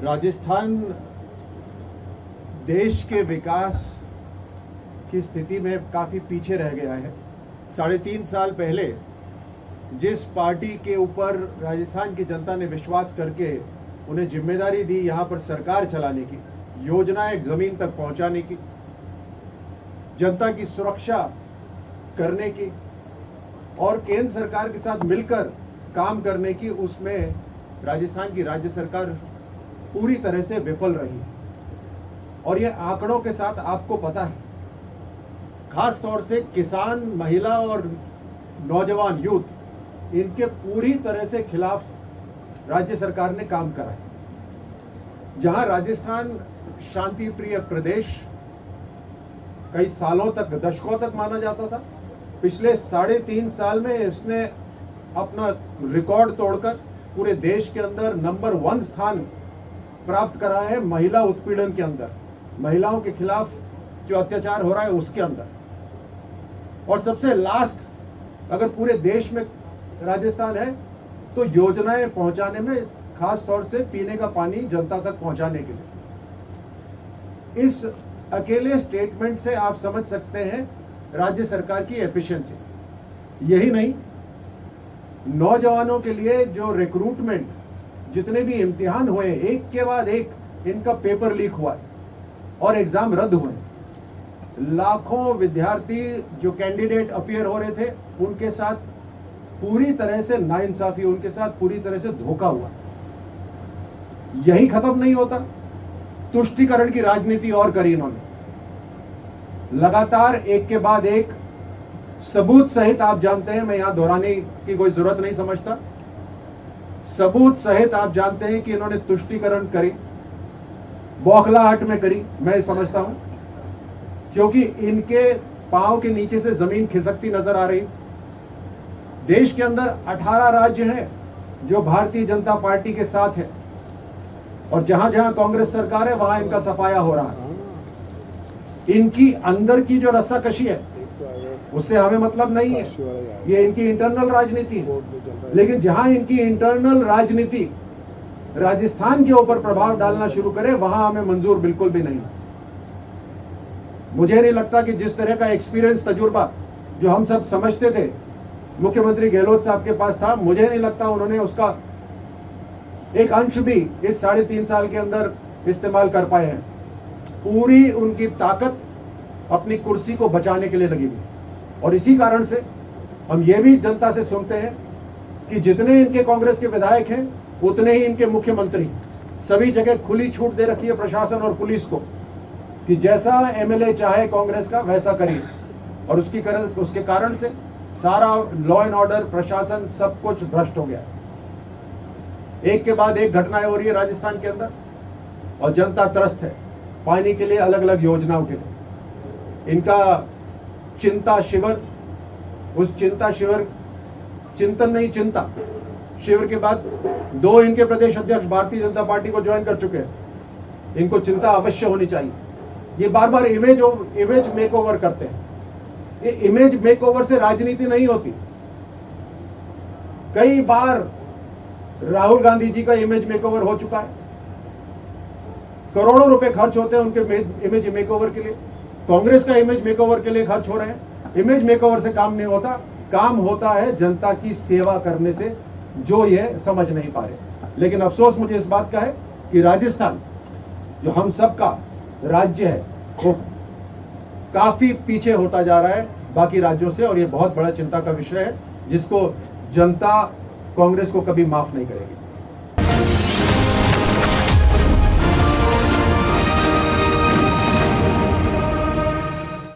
राजस्थान देश के विकास की स्थिति में काफ़ी पीछे रह गया है। 3.5 साल पहले जिस पार्टी के ऊपर राजस्थान की जनता ने विश्वास करके उन्हें जिम्मेदारी दी यहाँ पर सरकार चलाने की, योजनाएं जमीन तक पहुंचाने की, जनता की सुरक्षा करने की और केंद्र सरकार के साथ मिलकर काम करने की, उसमें राजस्थान की राज्य सरकार पूरी तरह से विफल रही है। और ये आंकड़ों के साथ आपको पता है, खास तौर से किसान, महिला और नौजवान यूथ, इनके पूरी तरह से खिलाफ राज्य सरकार ने काम करा है। जहां राजस्थान शांति प्रिय प्रदेश कई सालों तक, दशकों तक माना जाता था, पिछले 3.5 साल में इसने अपना रिकॉर्ड तोड़कर पूरे देश के अंदर नंबर 1 स्थान प्राप्त करा है महिला उत्पीड़न के अंदर, महिलाओं के खिलाफ जो अत्याचार हो रहा है उसके अंदर। और सबसे लास्ट अगर पूरे देश में राजस्थान है तो योजनाएं पहुंचाने में, खास तौर से पीने का पानी जनता तक पहुंचाने के लिए। इस अकेले स्टेटमेंट से आप समझ सकते हैं राज्य सरकार की एफिशिएंसी। यही नहीं, नौजवानों के लिए जो रिक्रूटमेंट, जितने भी इम्तिहान हुए, एक के बाद एक इनका पेपर लीक हुआ और एग्जाम रद्द हुए। लाखों विद्यार्थी जो कैंडिडेट अपीयर हो रहे थे, उनके साथ पूरी तरह से नाइंसाफी, उनके साथ पूरी तरह से धोखा हुआ। यही खत्म नहीं होता, तुष्टीकरण की राजनीति और करी इन्होंने। लगातार एक के बाद एक सबूत सहित, आप जानते हैं, मैं यहां दोहराने की कोई जरूरत नहीं समझता, सबूत सहित आप जानते हैं कि इन्होंने तुष्टीकरण करी, बौखलाहट में करी, मैं समझता हूं, क्योंकि इनके पांव के नीचे से जमीन खिसकती नजर आ रही। देश के अंदर 18 राज्य हैं जो भारतीय जनता पार्टी के साथ है, और जहां जहां कांग्रेस सरकार है वहां इनका सफाया हो रहा है। इनकी अंदर की जो रस्साकशी है उससे हमें मतलब नहीं है, ये इनकी इंटरनल राजनीति है। लेकिन जहां इनकी इंटरनल राजनीति राजस्थान के ऊपर प्रभाव डालना शुरू करे, वहां हमें मंजूर बिल्कुल भी नहीं। मुझे नहीं लगता कि जिस तरह का एक्सपीरियंस, तजुर्बा जो हम सब समझते थे मुख्यमंत्री गहलोत साहब के पास था, मुझे नहीं लगता उन्होंने उसका एक अंश भी इस 3.5 साल के अंदर इस्तेमाल कर पाए हैं। पूरी उनकी ताकत अपनी कुर्सी को बचाने के लिए लगी हुई। और इसी कारण से हम ये भी जनता से सुनते हैं कि जितने इनके कांग्रेस के विधायक हैं उतने ही इनके मुख्यमंत्री, सभी जगह खुली छूट दे रखी है प्रशासन और पुलिस को कि जैसा एमएलए चाहे कांग्रेस का वैसा करिए। और उसके कारण से सारा लॉ एंड ऑर्डर, प्रशासन, सब कुछ भ्रष्ट हो गया। एक के बाद एक घटनाएं हो रही है राजस्थान के अंदर, और जनता त्रस्त है पानी के लिए, अलग अलग योजनाओं के लिए। इनका चिंता शिविर, उस चिंता शिविर, चिंतन नहीं चिंता शिविर के बाद 2 इनके प्रदेश अध्यक्ष भारतीय जनता पार्टी को ज्वाइन कर चुके हैं। इनको चिंता अवश्य होनी चाहिए। ये बार बार इमेज मेकओवर करते हैं। ये इमेज मेकओवर से राजनीति नहीं होती। कई बार राहुल गांधी जी का इमेज मेकओवर हो चुका है, करोड़ों रुपए खर्च होते हैं उनके इमेज मेकओवर के लिए। कांग्रेस का इमेज मेकओवर के लिए खर्च हो रहे हैं। इमेज मेकओवर से काम नहीं होता, काम होता है जनता की सेवा करने से, जो ये समझ नहीं पा रहे। लेकिन अफसोस मुझे इस बात का है कि राजस्थान जो हम सबका राज्य है वो काफी पीछे होता जा रहा है बाकी राज्यों से, और ये बहुत बड़ा चिंता का विषय है जिसको जनता कांग्रेस को कभी माफ नहीं करेगी।